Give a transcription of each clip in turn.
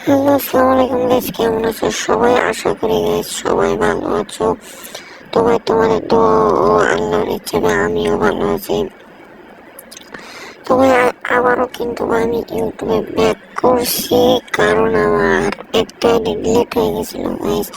Hello, আসসালামু আলাইকুম guys, কেমন আছো সবাই? আশা করি গাইস সবাই ভালো আছো। তোমাদের দোয়া ও আল্লাহর ইচ্ছায় আমিও ভালো আছি। আবারও কিন্তু আমি ইউটিউবে ব্যাক করছি, কারণ আমার একটা ডিলিট হয়ে গেছিল গাইস।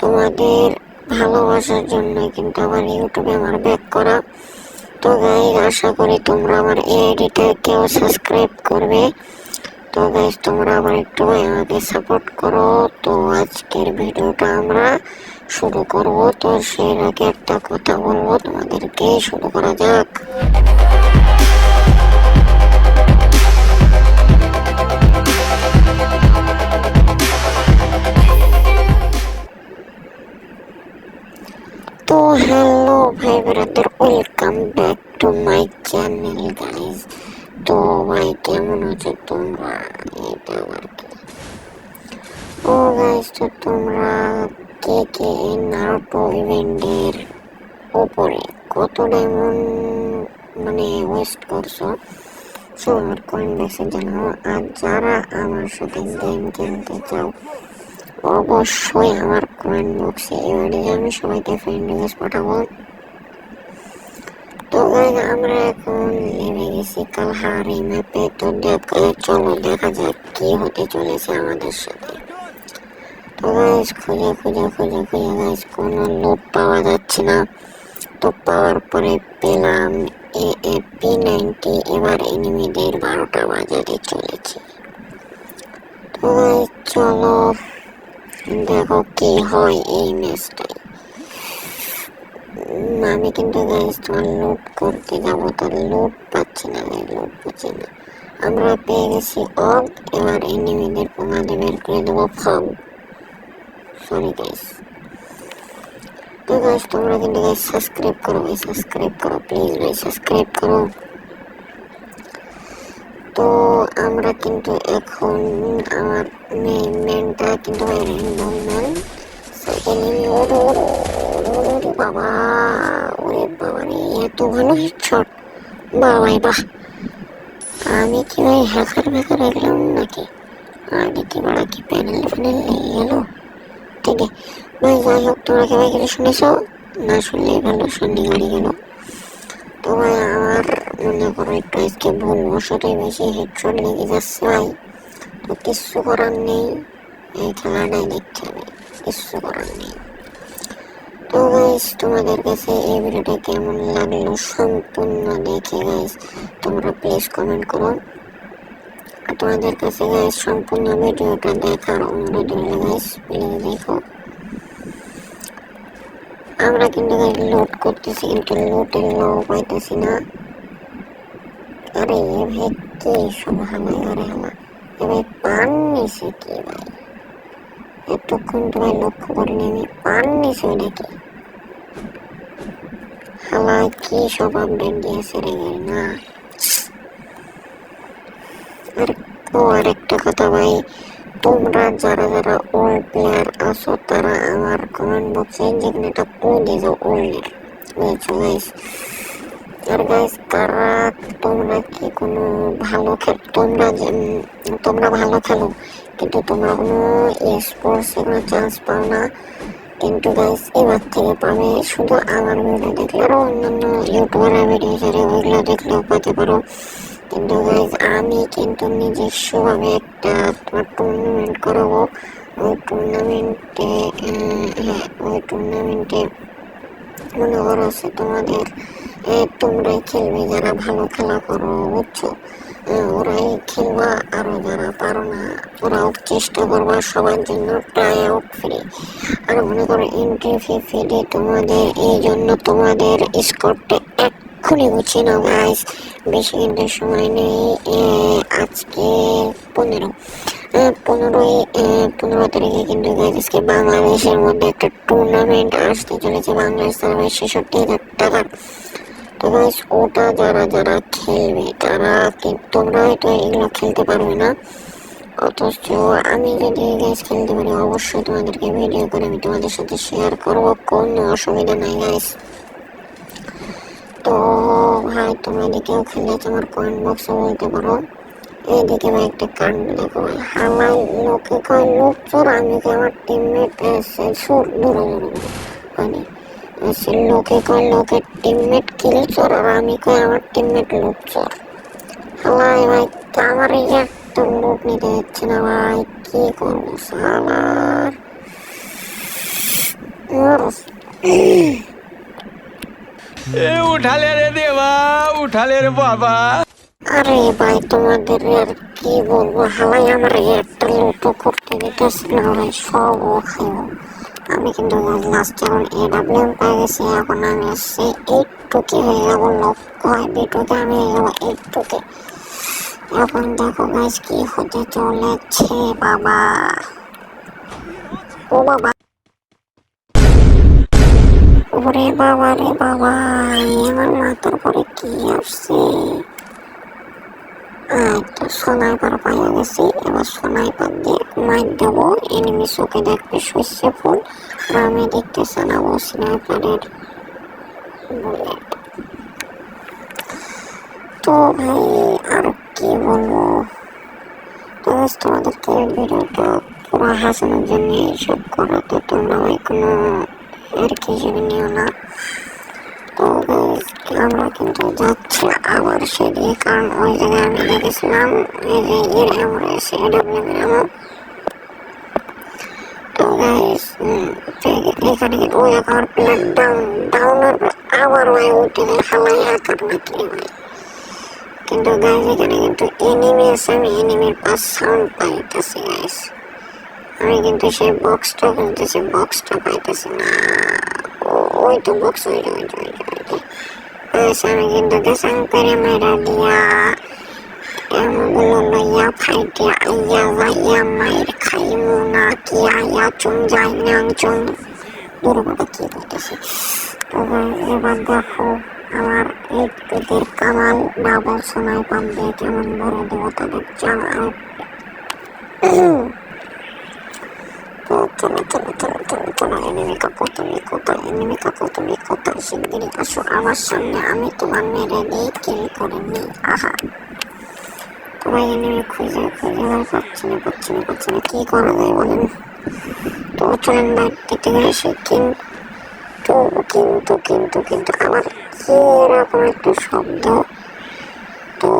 তোমাদের ভালোবাসার জন্য কিন্তু আমার ইউটিউবে আমার ব্যাক করা। তো গাইস, আশা করি তোমরা আমার এই আইডিটা কেউ সাবস্ক্রাইব করবে। তো গাইস, তোমরা আবার একটু আমাকে সাপোর্ট করো। তো আজকের ভিডিওটা আমরা শুরু করব। তো সেই আগে একটা কথা বলবো তোমাদেরকে, শুরু করা যাক। তো হ্যালো ভাই brother, welcome back to my channel guys. তো ভাই, কেমন আছো তোমরা? এটা আবার কি? ও গাইস, তো তোমরা কে কে নারুটো ইভেন্টের উপরে কত ডায়মন্ড ওয়েস্ট করছো? সো আমার কমেন্ট বক্সে জানাও। আর যারা আমার সাথে গেম খেলতে চাও, অবশ্যই আমার কমেন্ট বক্সে এবারে আমি সবাইকে ফ্রেন্ড রিকোয়েস্ট পাঠাবো। তো আমরা এখন নেমে গেছি কালহারি ম্যাপে। তো চলো দেখা যাক কি হতে চলেছে আমাদের সাথে। তো গাইস, খুঁজে গাইস কোনো লুট পাওয়া যাচ্ছে না। তো পাওয়ার পরে পেলাম P90। এবার এনিমিদের 12টা বাজাতে চলেছে। তো গাইস চলো দেখো কি হয় এই ম্যাচটাই। আমি কিন্তু গাইস তোমার লুট করতে যাবো, তো লুট পাচ্ছি না, লুট পাচ্ছি না। আমরা পেয়ে গেছি অগ। এবার এনিমিদের তোমাদের বের করে দেবো ফগ। Sorry guys. তো গাইস, তোমরা কিন্তু গাইস সাবস্ক্রাইব করো, প্লিজ ভাই সাবস্ক্রাইব করো। তো আমরা কিন্তু এখন আমার মেনটা কিন্তু র্যান্ডম ম্যান। এনিমি বাবা, ওরে বাবা রে, এত ভালো হেডশট! বাবাই বাহ! আমি কি ভাই হ্যাকার দেখলাম নাকি? আগে কি বাড়া কি প্যানেল নিয়ে গেলো? ঠিক আছে ভাই, যাই হোক, তোমরা কি ভাই কিছু শুনেছো? না শুনলে ভালো, শুনলে গাড়ি গেল। তো ভাই আমার মনে করো একটু আজকে ভুলবশতই বেশি হেডশট লেগে যাচ্ছে ভাই। তো কিচ্ছু করার নেই, এই খেলাটাই দেখতে হবে, কিচ্ছু করার নেই। তো গাইস, তোমাদের কাছে এই ভিডিওটা কেমন লাগলো সম্পূর্ণ দেখে গাইস তোমরা প্লিজ কমেন্ট করো। আর তোমাদের কাছে গাইস সম্পূর্ণ ভিডিওটা দেখার অনুরোধ রইল গাইস, প্লিজ দেখো। আমরা কিন্তু গাইস লোড করতেছি, কিন্তু লোডের লো পাইতেছি না। আরে এ ভাই কি সব হামাই, আরে হামা এ ভাই পান নিছে কি ভাই? এতক্ষণ তো ভাই লক্ষ্য করিনি আমি, পান নিছে নাকি? হালা কি সব আপডেট দিয়েছে রে না। আর আরেকটা কথা ভাই, তোমরা যারা যারা ওল্ড প্লেয়ার আছো তারা আমার কমেন্ট বক্সে যেখানে একটা কোড দিয়েছো ওল্ডের, বুঝেছো গাইস? আর গাইস, কারা তোমরা কি কোনো ভালো তোমরা ভালো খেলো কিন্তু তোমরা কোনো স্পোর্টসে কোনো চান্স পাও না, কিন্তু গাইস এবার থেকে পাবে। শুধু আমার ভিডিও দেখলে, আরো অন্যান্য ইউটিউবারের ভিডিও ছেড়ে ওইগুলো দেখলেও পেতে পারো। কিন্তু গাইস আমি কিন্তু নিজস্ব ভাবে একটা তোমার টুর্নামেন্ট করাবো। ওই টুর্নামেন্টে মনে করো আছে তোমাদের, তোমরাই খেলবে যারা ভালো খেলা করো, বুঝছো? ওরাই খেলবা, আরো যারা পারো না ওরাও চেষ্টা করবা। সবার জন্য ট্রাই আউট ফ্রি। আর মনে করো এন্ট্রি ফি ফ্রি তোমাদের, এই জন্য তোমাদের স্কোরটা এক্ষুনি গুছিয়ে নাও গাইস। বেশি কিন্তু সময় নেই। আজকে 15 তারিখে কিন্তু আজকে বাংলাদেশের মধ্যে একটা টুর্নামেন্ট আসতে চলেছে, বাংলাদেশ 66,000 টাকার। তো গাইস ওটা যারা যারা খেলবে তারা, তোমরা হয়তো এগুলো খেলতে পারবে না, অথচ আমি যদি গাইস খেলতে পারি অবশ্যই তোমাদেরকে ভিডিও করে আমি তোমাদের সাথে শেয়ার করবো, কোনো অসুবিধা নাই গাইস। তো ভাই তোমরা যদি কেউ খেলে তোমার কমেন্ট বক্সে বলতে পারো। এইদিকে ভাই একটা কাণ্ড দেখো ভাই, হালাই লোকে কয় লোক চোর, আমি কই আমার টিমমেট এসে চোর, দূরে মানে এসে লোকে কয় লোকের টিমমেট কিল চোর, আর আমি কই আমার টিমমেট লোক চোর। হালাই ভাই আমার এই যে একটা লোক নিতে যাচ্ছে না ভাই, কি করবো শালার। उठा ले रे देवा, उठा ले रे बाबा। আরে ভাই তোমাদের আর কি বলবো, হালাই আমার একটা লুটো করতে দিতেছে না ভাই, সব ও খাইব। আমি কিন্তু লাস্ট এখন AWM পেয়ে গেছি, এখন আমি আসছি 8-2 হয়ে যাবো, লক্ষ্য হয় B2 আমি হয়ে যাবো 8-2। এখন দেখো গাইস কি হতে চলেছে বাবা। ও বাবা, ওরে বাবা রে বাবা, আমার মাথার পরে কি আসছে। একটা স্নাইপার পাইয়া গেছি, এবার স্নাইপার দিয়ে মাইর দেবো, এনিমি চোখে দেখবে শস্যে ফুল, আর আমি দেখতে চালাবো স্নাইপারের বুলেট। তো ভাই আর কি বলবো, তো তোমাদেরকে ভিডিওটা পুরো হাসানোর জন্য এইসব করা, তো তোমরা ভাই কোনো আর কি হিসেবে নিও না। তো আমরা কিন্তু যাচ্ছি আবার সেদিকে, কারণ ওই জায়গায় আমি দেখেছিলাম এই যে এর এমন এসে AWM এর এমন। তো গাইস এখানে কিন্তু ওই আমার প্লেয়ার ডাউনের আবার ওই উঠে যায়, হালাই আকার নাকি ভাই। কিন্তু গাইস এখানে কিন্তু এনিমি আছে, আমি এনিমির পাস সাউন্ড পাইতেছি গাইস। আমি কিন্তু সেই বক্সটা খুলতেছি, বক্সটা পাইতেছি না। ওই তো বক্স, ওই আমি কিন্তু গেছাং করে মেরা দিয়া এমনগুলো লইয়া ফাইটে আইয়া যাইয়া মায়ের খাইমু না কি আইয়া চুন যাই নাং চুন দুর্বটা কি করতেছে। এবার দেখো আমার এই পেটের কামাল ডাবল সোনাই পান দিয়ে কেমন বড় দেবো তাদের জামাই। চলো এনিমি কাকু তুমি কোথায়, এনিমি কাকু তুমি কোথায়, শিগগিরই আসো আমার সামনে, আমি তোমার মেরে দিয়ে কিল করে নিই। আহা, তোমার এনিমি খুঁজে পাচ্ছি না, কি করা যায় বলেন। তো চলেন বাইর দিতে এসে কিন্তু আমার কি এরকম একটা শব্দ। তো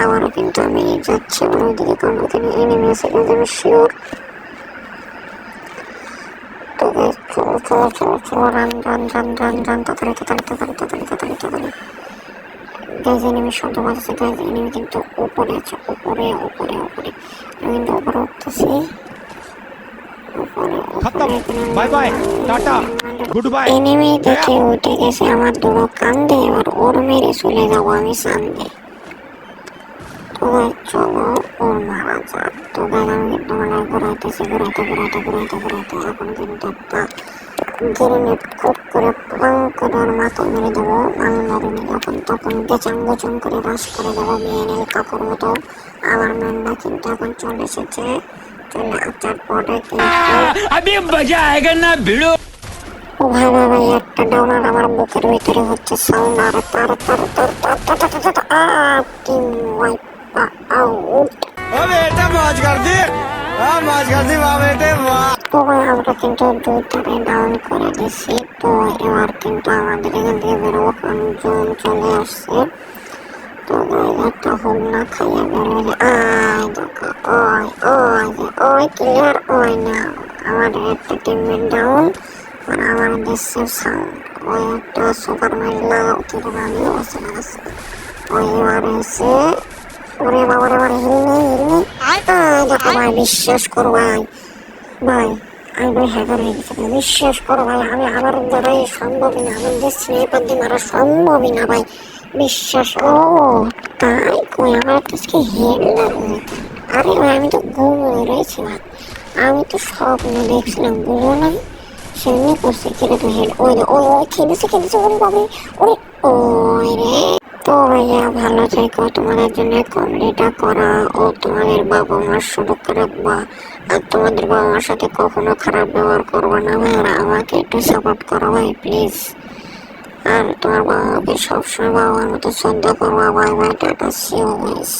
আবারও কিন্তু আমি যাচ্ছি আমার ওইদিকে, কারণ ওখানে এনিমি আছে আমি শিওর। চলো রান তাড়াতাড়ি। গাইজ এনিমি শব্দ বাজছে, গাইজ এনিমি কিন্তু উপরে আছে, উপরে আমি কিন্তু উপরে উঠতেছি, bye bye tata goodbye. Enemy দেখে উঠে গেছে আমার দুটো কান্দে, এবার ওর মেরে চলে যাবো আমি সান্দে। তো গাইজ চলো ওর মারা যাক। তো গাইজ আমি কিন্তু মানে ঘুরাইতেছি, এখন কিন্তু একটা গ্রেনেড খুব করে পাং করে ওর মাথায় মেরে দেবো, আমি মরিনি যখন তখন গেচাং করে রাশ করে দেবো বিএনএল কাকুর মতো। আমার ম্যানরা কিন্তু এখন চলে এসেছে, চলে আসার পরে কিন্তু ও ভাই একটা ডাউনার আমার বুকের ভিতরে হচ্ছে সাউন্ড, আর তার টিম ওয়াইপ আউট। बेटा मौज कर दी, वाह बेटे वाह। তো ভাই আমরা কিন্তু দুইটারে ডাউন করে দিছি। তো এবার কিন্তু আমাদের এখান থেকে বেরোবো, কারণ জোন চলে আসছে। তো একটা হোম না খাইয়া বেরোলে দেখো ওই ক্লিয়ার, ওই না আমার একটা টিমমেট ডাউন, আর আমার দেশে সাউন্ড ওই একটা সুপার মাইলা কিন্তু আমি বসে আছে ওই এবার এসে ওরে বাবার এবার হিলনি দেখো ভাই, বিশ্বাস করো ভাই আমি ভাই হ্যাকার হয়ে গেছি ভাই, বিশ্বাস করো ভাই, আমি আমার দ্বারাই সম্ভবই না, আমার দেশ স্নাইপার দিয়ে মারা সম্ভবই না ভাই, বিশ্বাস। ও তাই কই আমার কাছে হেড লাগবে। আরে ভাই আমি তো ঘুমিয়ে রয়েছি ভাই, আমি তো স্বপ্ন দেখছিলাম, বুঝো না সেমনি করছে কেটে তো হেড। ওই খেলেছে ওরে বাবা, ওরে ওই রে। তো ভাইয়া ভালো থেকো, তোমাদের জন্য কমেডিটা করা ও তোমাদের বাবা মার সুযোগ রাখবা, আর তোমাদের বাবা মার সাথে কখনো খারাপ ব্যবহার করবা না ভাই, আর আমাকে একটু সাপোর্ট করো ভাই প্লিজ, আর তোমার বাবা মাকে সবসময় বাবার মতো শ্রদ্ধা করবা। Bye bye, tata, see you guys.